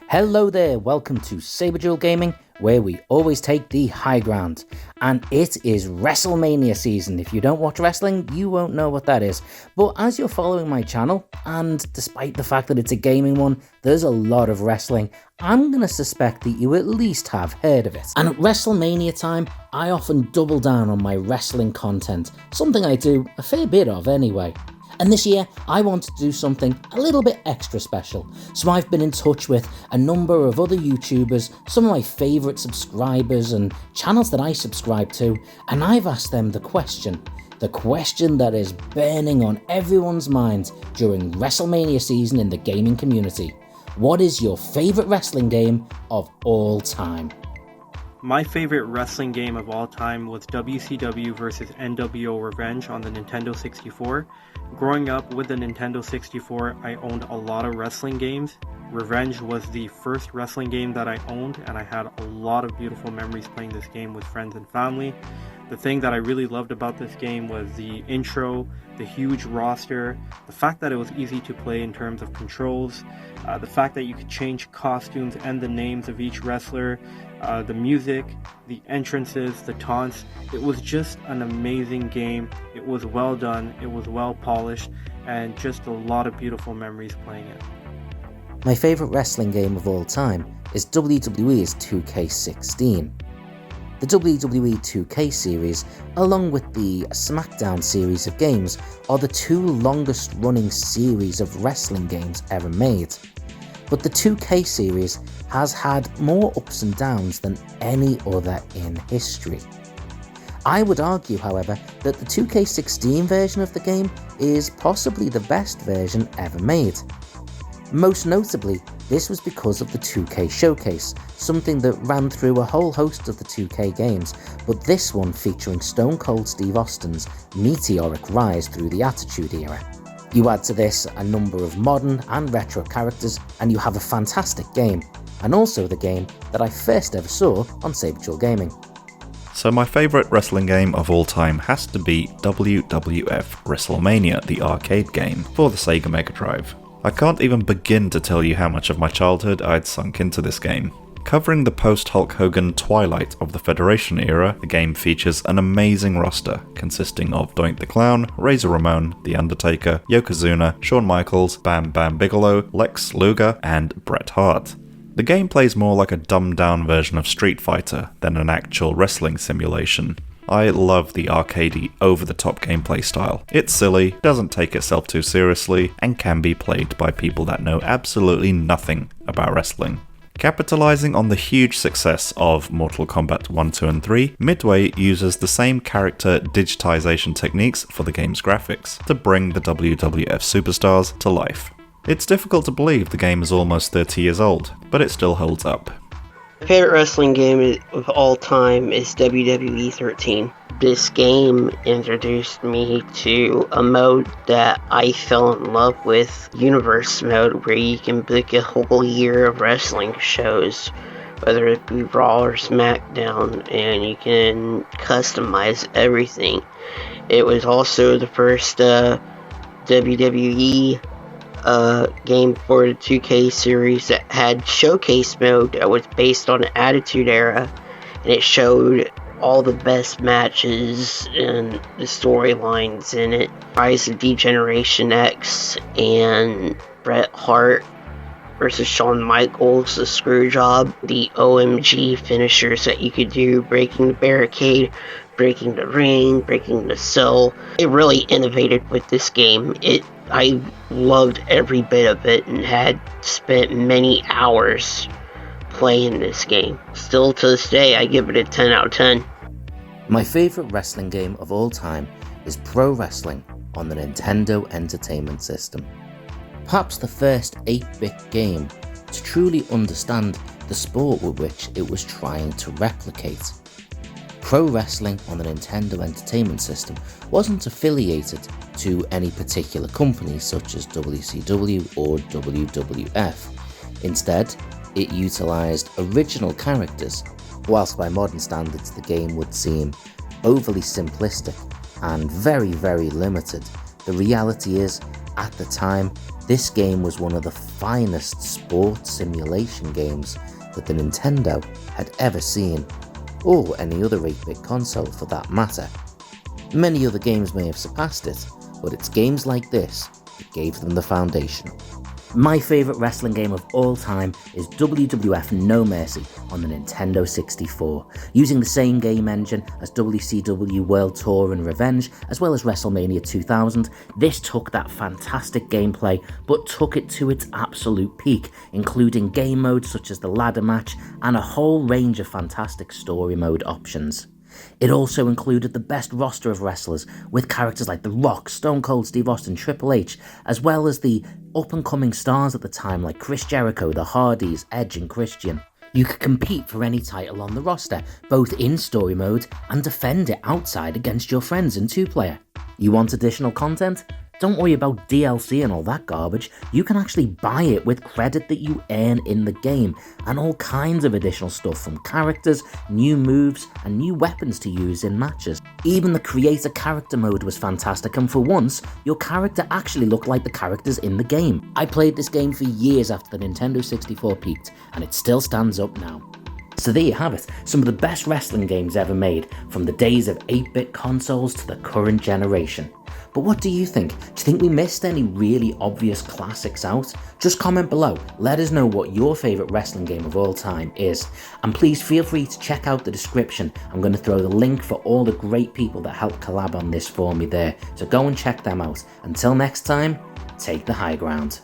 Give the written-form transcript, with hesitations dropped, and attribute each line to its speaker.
Speaker 1: Hello there, welcome to saberduelgaming, where we always take the high ground. And it is WrestleMania season. If you don't watch wrestling, you won't know what that is. But as you're following my channel, and despite the fact that it's a gaming one, there's a lot of wrestling, I'm going to suspect that you at least have heard of it. And at WrestleMania time, I often double down on my wrestling content, something I do a fair bit of anyway. And this year, I wanted to do something a little bit extra special, so I've been in touch with a number of other YouTubers, some of my favourite subscribers and channels that I subscribe to, and I've asked them the question that is burning on everyone's mind during WrestleMania season in the gaming community. What is your favourite wrestling game of all time?
Speaker 2: My favorite wrestling game of all time was WCW vs. NWO Revenge on the Nintendo 64. Growing up with the Nintendo 64, I owned a lot of wrestling games. Revenge was the first wrestling game that I owned, and I had a lot of beautiful memories playing this game with friends and family. The thing that I really loved about this game was the intro, the huge roster, the fact that it was easy to play in terms of controls, the fact that you could change costumes and the names of each wrestler, the music, the entrances, the taunts. It was just an amazing game. It was well done, it was well polished, and just a lot of beautiful memories playing it.
Speaker 1: My favourite wrestling game of all time is WWE's 2K16. The WWE 2K series, along with the SmackDown series of games, are the two longest running series of wrestling games ever made. But the 2K series has had more ups and downs than any other in history. I would argue, however, that the 2K16 version of the game is possibly the best version ever made. Most notably, this was because of the 2K Showcase, something that ran through a whole host of the 2K games, but this one featuring Stone Cold Steve Austin's meteoric rise through the Attitude Era. You add to this a number of modern and retro characters, and you have a fantastic game, and also the game that I first ever saw on Saberduel Gaming.
Speaker 3: So my favourite wrestling game of all time has to be WWF WrestleMania, the arcade game, for the Sega Mega Drive. I can't even begin to tell you how much of my childhood I'd sunk into this game. Covering the post-Hulk Hogan twilight of the Federation era, the game features an amazing roster consisting of Doink the Clown, Razor Ramon, The Undertaker, Yokozuna, Shawn Michaels, Bam Bam Bigelow, Lex Luger, and Bret Hart. The game plays more like a dumbed-down version of Street Fighter than an actual wrestling simulation. I love the arcadey, over-the-top gameplay style. It's silly, doesn't take itself too seriously, and can be played by people that know absolutely nothing about wrestling. Capitalizing on the huge success of Mortal Kombat 1, 2 and 3, Midway uses the same character digitization techniques for the game's graphics to bring the WWF superstars to life. It's difficult to believe the game is almost 30 years old, but it still holds up.
Speaker 4: My favorite wrestling game of all time is WWE 13. This game introduced me to a mode that I fell in love with, Universe mode, where you can book a whole year of wrestling shows, whether it be Raw or SmackDown, and you can customize everything. It was also the first WWE game for the 2K series that had showcase mode that was based on the Attitude Era, and it showed all the best matches and the storylines in it. Rise of Degeneration X and Bret Hart versus Shawn Michaels, the Screwjob, the OMG finishers that you could do, breaking the barricade, breaking the ring, breaking the cell. It really innovated with this game. I loved every bit of it and had spent many hours playing this game. Still to this day, I give it a 10 out of 10.
Speaker 1: My favourite wrestling game of all time is Pro Wrestling on the Nintendo Entertainment System. Perhaps the first 8-bit game to truly understand the sport with which it was trying to replicate. Pro Wrestling on the Nintendo Entertainment System wasn't affiliated to any particular company such as WCW or WWF. Instead, it utilised original characters. Whilst by modern standards the game would seem overly simplistic and very, very limited, the reality is, at the time, This game was one of the finest sports simulation games that the Nintendo had ever seen, or any other 8-bit console for that matter. Many other games may have surpassed it, but it's games like this that gave them the foundation. My favourite wrestling game of all time is WWF No Mercy on the Nintendo 64. Using the same game engine as WCW World Tour and Revenge, as well as WrestleMania 2000, this took that fantastic gameplay but took it to its absolute peak, including game modes such as the ladder match and a whole range of fantastic story mode options. It also included the best roster of wrestlers, with characters like The Rock, Stone Cold Steve Austin, Triple H, as well as the up-and-coming stars at the time like Chris Jericho, The Hardys, Edge and Christian. You could compete for any title on the roster, both in story mode and defend it outside against your friends in 2-player. You want additional content? Don't worry about DLC and all that garbage. You can actually buy it with credit that you earn in the game, and all kinds of additional stuff from characters, new moves, and new weapons to use in matches. Even the create a character mode was fantastic, and for once, your character actually looked like the characters in the game. I played this game for years after the Nintendo 64 peaked, and it still stands up now. So there you have it, some of the best wrestling games ever made, from the days of 8-bit consoles to the current generation. But what do you think? Do you think we missed any really obvious classics out? Just comment below, let us know what your favourite wrestling game of all time is. And please feel free to check out the description. I'm going to throw the link for all the great people that helped collab on this for me there, so go and check them out. Until next time, take the high ground.